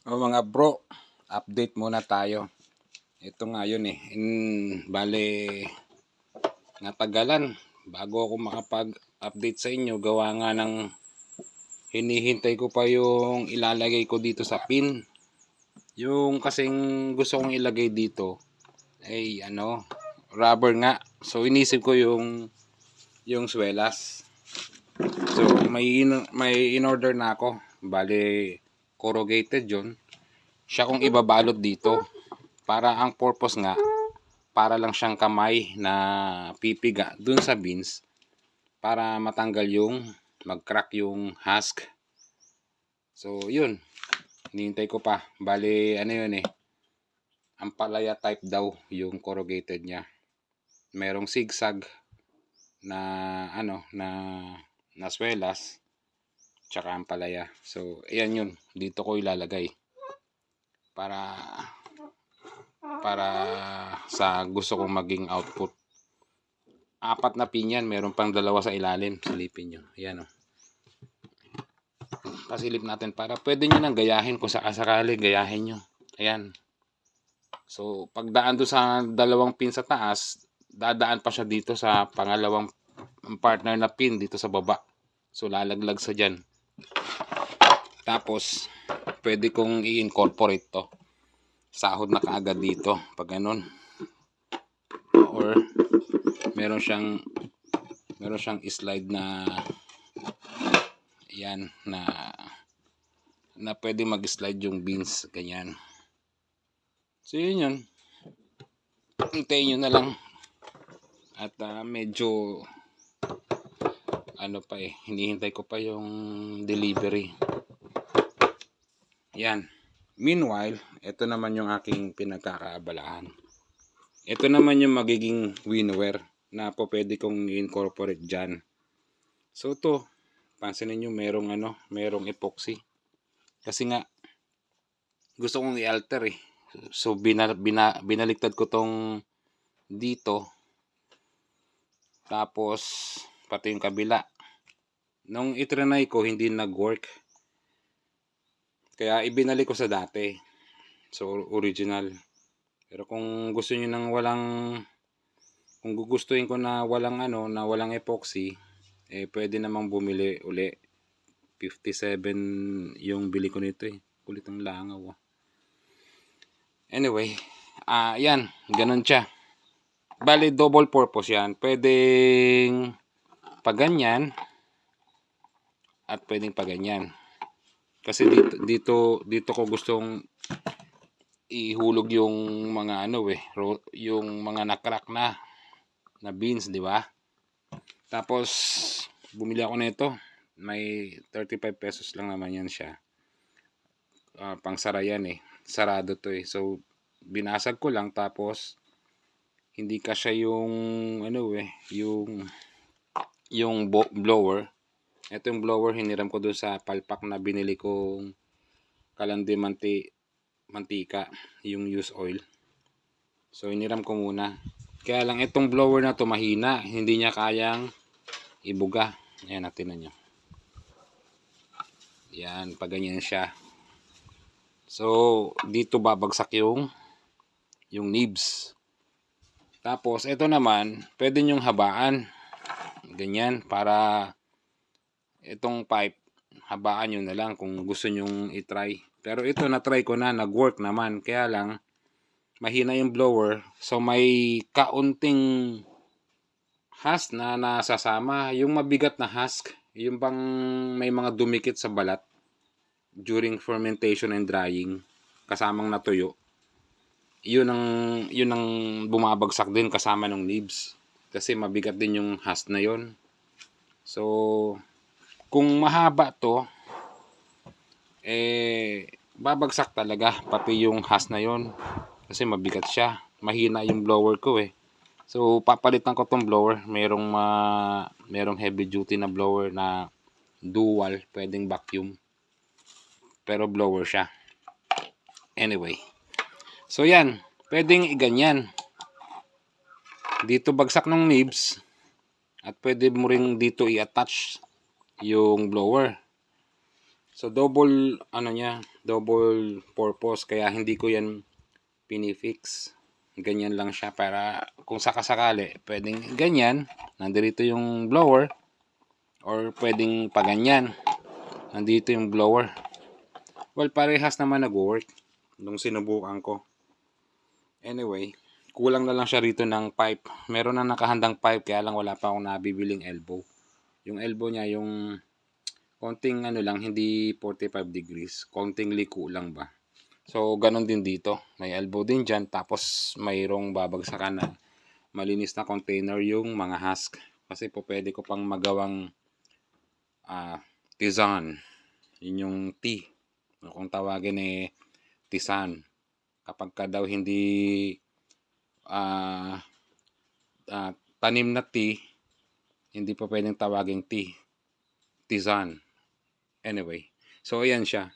O mga bro, update muna tayo. Ito nga yun bale, natagalan bago ako makapag-update sa inyo. Gawa nga ng hinihintay ko pa yung ilalagay ko dito sa pin. Yung kasing gusto kong ilagay dito ay rubber nga. So inisip ko yung swelas. So may in-order na ako. Bale, corrugated yun. Siya kung ibabalot dito. Para ang purpose nga, para lang siyang kamay na pipiga dun sa beans para matanggal yung mag-crack yung husk. So yun, hinihintay ko pa. Bale yun ampalaya type daw yung corrugated niya. Merong zigzag na na swelas tsaka ampalaya. So ayan yun, dito ko ilalagay para sa gusto kong maging output. 4 na pin yan, meron pang 2 sa ilalim. Silipin nyo, ayan pasilip natin para pwede nyo nang gayahin kung sakasakali, gayahin nyo. Ayan. So pagdaan do sa 2 pin sa taas, dadaan pa siya dito sa pangalawang partner na pin dito sa baba. So lalaglag sa dyan. Tapos pwede kong i-incorporate to. Sahod na kaagad dito pag ganun. Or meron siyang slide na yan na pwede mag-slide yung beans ganyan. So yun. Hintayin nyo na lang. At medyo hinihintay ko pa yung delivery. Yan. Meanwhile, ito naman yung aking pinagkakaabalahan. Ito naman yung magiging winware na po pwede kong incorporate dyan. So to, pansinin nyo merong epoxy. Kasi nga, gusto kong i-alter So binaliktad ko tong dito. Tapos, pati yung kabila. Nung itrinay ko, hindi nag-work. Kaya ibinalik ko sa dati. So original. Pero kung gusto niyo ng kung gugustuhin ko na walang epoxy, pwede namang bumili uli. 57 yung bili ko nito Kulit ang langaw. Anyway, yan, ganun siya. Bali double purpose yan. Pwedeng paganyan at pwedeng paganyan. Kasi dito ko gustong ihulog yung mga yung mga na-crack na beans, di ba? Tapos bumili ako nito. May 35 pesos lang naman yan siya. Pang sara yan Sarado to So binasag ko lang tapos hindi kasya yung blower. Ito yung blower, hiniram ko doon sa palpak na binili kong kalandi mantika, yung used oil. So hiniram ko muna. Kaya lang itong blower na to mahina, hindi niya kayang ibuga. Ayan, natin nyo. Yan, pag ganyan siya. So dito babagsak yung nibs. Tapos ito naman, pwede nyong habaan. Ganyan, para itong pipe, habaan nyo na lang kung gusto nyong i-try. Pero ito na-try ko na, nag-work naman. Kaya lang, mahina yung blower. So may kaunting husk na nasasama. Yung mabigat na husk, yung bang may mga dumikit sa balat during fermentation and drying, kasamang natuyo. Yun ang bumabagsak din kasama ng nibs. Kasi mabigat din yung husk na yon. So kung mahaba to, babagsak talaga pati yung husk na yon. Kasi mabigat siya. Mahina yung blower ko So papalitan ko tong blower. Merong heavy duty na blower na dual, pwedeng vacuum. Pero blower siya. Anyway. So yan, pwedeng iganyan. Dito bagsak ng nibs at pwede mo ring dito i-attach yung blower. So double double purpose, kaya hindi ko yan pinifix. Ganyan lang siya para kung sakasakali pwedeng ganyan, nandito yung blower, or pwedeng pa ganyan, nandito yung blower. Well, parehas naman nag-work nung sinubukan ko. Anyway, kulang na lang siya rito ng pipe. Meron na nakahandang pipe, kaya lang wala pa akong nabibiling elbow. Yung elbow niya, yung konting ano lang, hindi 45 degrees, konting liko lang ba. So, ganun din dito. May elbow din dyan, tapos mayroong babagsakan na malinis na container yung mga husk. Kasi po pwede ko pang magawang tisan. Yun yung tea. Kung tawagin tisan. Kapag ka daw hindi tanim na tea, hindi pa pwedeng tawaging tea. Tisan. Anyway, so ayan siya.